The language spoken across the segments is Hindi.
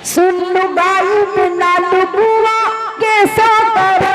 सुन लुगाई बिना लुगुआ कैसा करे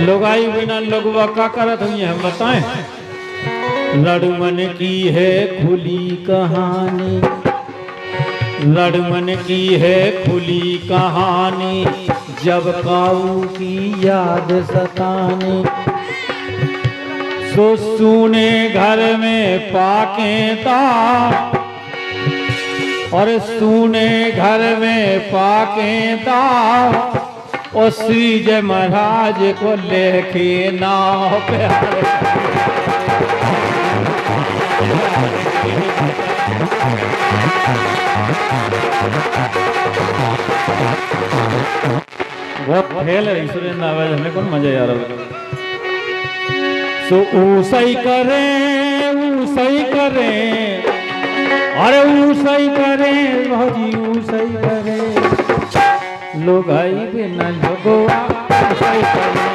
लुगाई बिना लुगवा का करत हुई हम बताएं। लड़मन की है खुली कहानी, लड़मन की है खुली कहानी, जब काऊ की याद सतानी। सो सुने घर में पाके ता और सुने घर में पाके ता और श्री जय महाराज को लेके नाव प्यारे। बहुत खेल है सुरेंद्र आवाज हमें कौन मजा यार। सो ऊसई करे ऊसई करे अरे ऊसई करे भाजी ऊसई करे लुगाई बिना लुगवा ऊसई करे।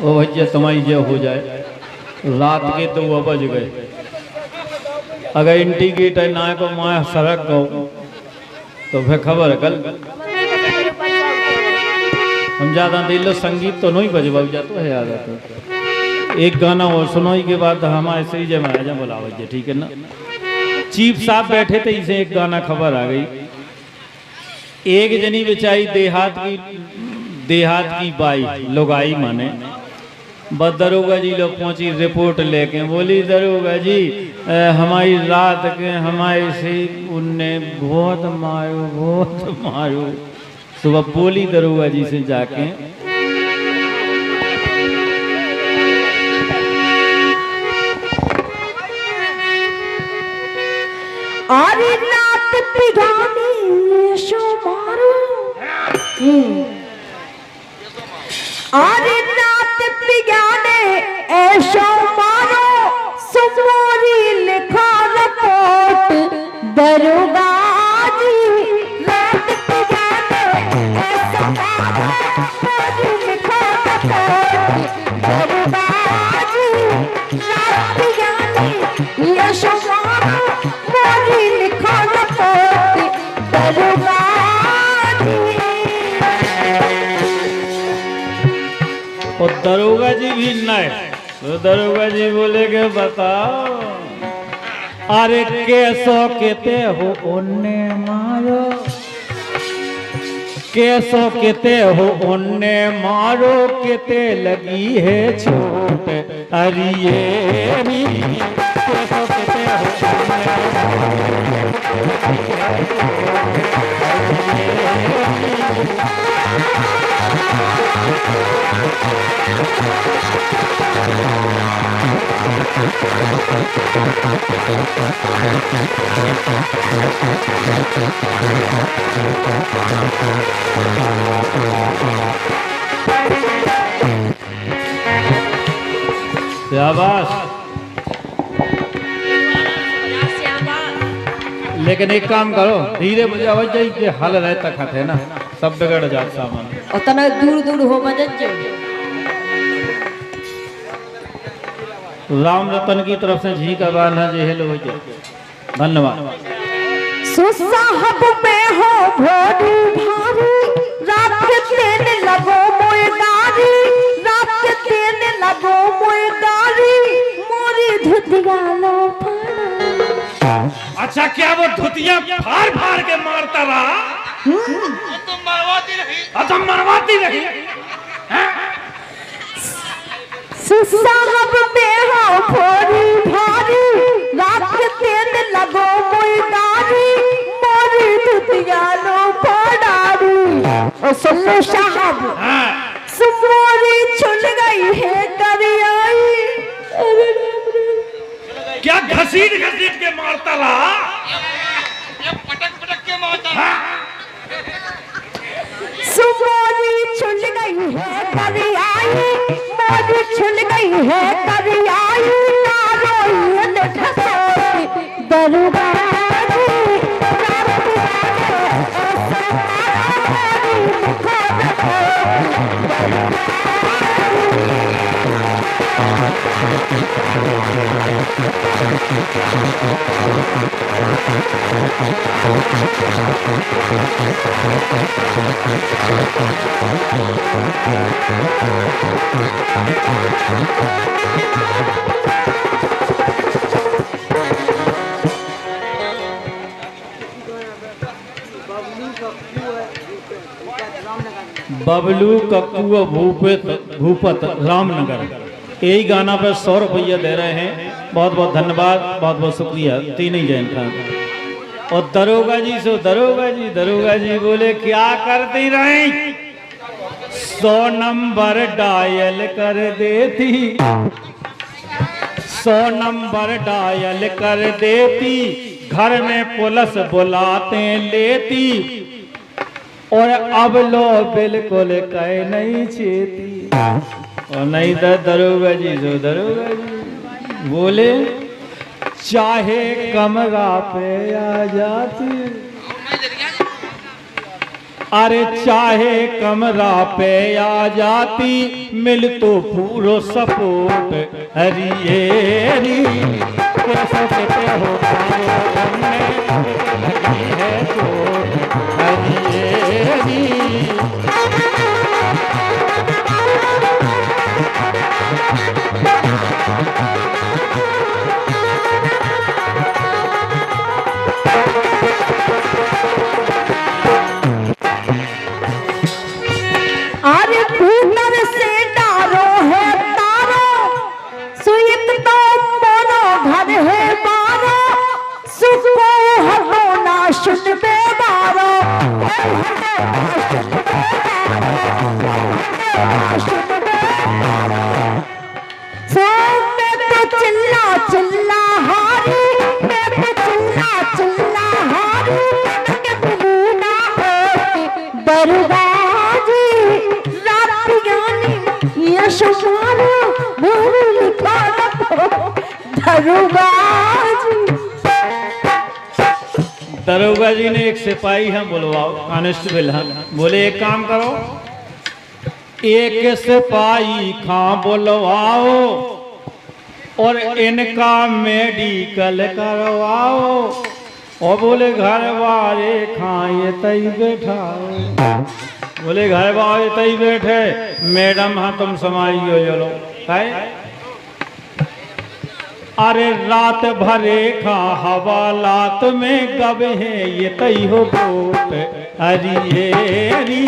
ओ भैया तुम्हारी जो हो जाए रात के तो वो बज गए। अगर इंटीग्रेट है ना को माया सड़क को तो फिर खबर कल हम ज्यादा दिल संगीत तो नहीं बजवा जाता है याद आता। एक गाना और सुनोई के बाद हमारे सही जय महाराजा बुलावे ठीक है ना। चीफ साहब बैठे थे इसे एक गाना खबर आ गई। एक जनी बेचारी देहात की बाई लुगाई माने बस दरोगा जी लोग पहुंची रिपोर्ट लेके बोली दरोगा जी हमारी रात के हमारे से उनने बहुत मारो। सुबह बोली दरोगा जी से जाके अरे रात पिघानी शो मारो अरे रात पिघाने ऐशो मारो सुमोरी लिखा रिपोर्ट दरोगा जी। रात पिघाने ऐशो मारो सुमोरी लिखा रिपोर्ट दरोगा जी। रात पिघाने ऐशो मारो मोरी लिखा रिपोर्ट दरोगा जी। और दरोगा जी भी नहीं तो दरोगा जी बोले के बताओ अरे कैसो केते हो उन्ने मारो कैसो केते हो उन्ने मारो केते लगी है छोट अरे ये भी कैसो केते हो शाबाश। लेकिन एक काम करो धीरे बजाओ जाइए हल रहता खाते ना सब बिगड़ जात सामान उतना दूर दूर हो मदद राम रतन की तरफ से झी का बाना जेल हो जाए। धन्यवाद। सुसाहब में हो भोरी भारी रात के देने लगो मोयदारी रात के देने लगो मोयदारी मोरी धुतिया लो फाड़ा। अच्छा क्या वो धुतिया फाड़ फाड़ के मारता रहा? तुम मरवाती रही। तुम मरवाती रही? साहब में हो भोरी भारी रात दिन लगो मुर्दारी मोरी दुतिया लो पड़ारी। ओ सुनो साहब सुमोरी छुल गई है करियाई। अरे क्या घसीट घसीट के मारता रहा? ये पटक पटक के मारता सुमोरी छुल गई है करियाई मोरी छुल गई है करियाई। नारोई ढसोई दरबारी बबलू कक्कू भूपत रामनगर, यही गाना पे 100 रुपया दे रहे हैं। बहुत बहुत धन्यवाद, बहुत बहुत शुक्रिया। तीन ही जैन खान और दरोगा जी बोले क्या करती रही? 100 नंबर डायल कर देती, 100 नंबर डायल कर देती, घर में पुलिस बुलाते लेती, और अब लो बिल्कुल कह नहीं चेती। और नहीं तो दरोगा जी बोले चाहे कमरा पे आ जाती, अरे चाहे कमरा पे आ जाती, मिल तो पूरो सपोर्ट हरियेरी सकते हो है तो हरियेरी। अरे भूतर से डारो है तारो सुइत तो मोरो घर है मारो सुको हरो ना सुन बेदारो। सो मैं तो चिल्ला चिल्ला हारी, मैं तो चिल्ला चिल्ला हारी, ना दरबाजी यशमानो मोर लिखा दरोगा जी ने एक सिपाही हम बुलवाओ, कांस्टेबल हम बोले एक काम करो, एक सिपाही खां बुलवाओ और इनका मेडिकल करवाओ। और बोले घर वाले खाए तई बैठाओ, बोले घर वाले तई बैठे, मैडम हाँ तुम समाइयो चलो है। अरे रात भरे खा हवालात में गब है ये तई हो बोट हरियेरी।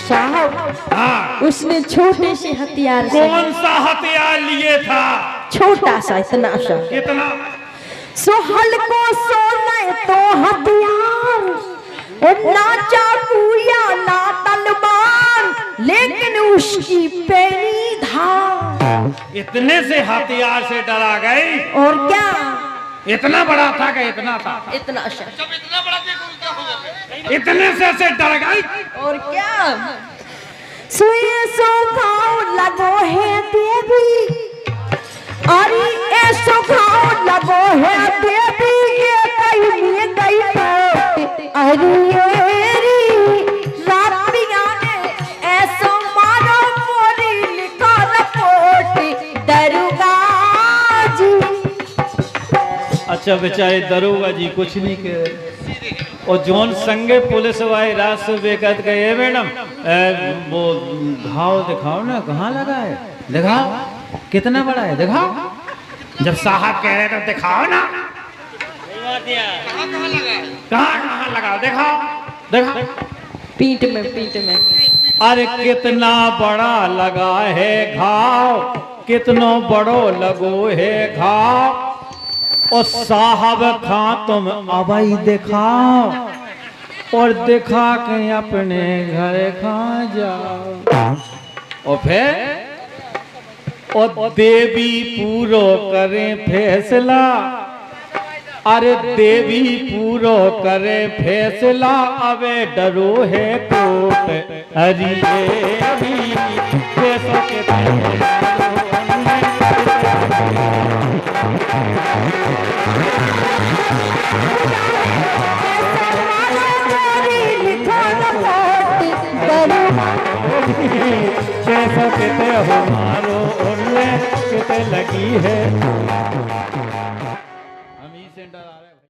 साहब उसने छोटे से हथियार से, कौन सा हथियार लिए था? छोटा सा, इतना सा, कितना? सोहल को सोना तो हथियार, ना चाकू या ना तलवार, लेकिन उसकी पैनी धार। इतने से हथियार से डरा गई? और क्या? इतना बड़ा था कि इतना था? इतना सा। जब इतना बड़ा देखो क्या होगा? इतने से डर गई? और क्या? सुई सो खाओ लगो है देवी, अरे ऐसो खाओ लगो है देवी, ये कहीं में गई अरे रात ने ऐसो मारो मोरी लिखा रपोट दरुगा जी। अच्छा बेचारे दरोगा जी कुछ नहीं कह रहे। और जोन संगे पुलिस वाले रात से बेकत गए मैडम वो घाव दिखाओ ना, कहाँ लगा है, दिखाओ कितना बड़ा है, दिखाओ। जब साहब कह रहे तो दिखाओ ना, कहाँ कहाँ लगा है? कहाँ लगा, दिखाओ दिखाओ। पीठ में अरे कितना बड़ा लगा है घाव, कितनो बड़ो लगो है घाव। और साहब खां तुम अबई दिखाओ और दिखा के अपने घर खा जाओ। और फिर और देवी पूरो करें फैसला, अरे देवी पूरो करे फैसला, अबे डरो है कोट हरी देवी कैसो के कैसो कहते हो मारो और किते लगी है। हम ही सेंटर आ रहे हैं।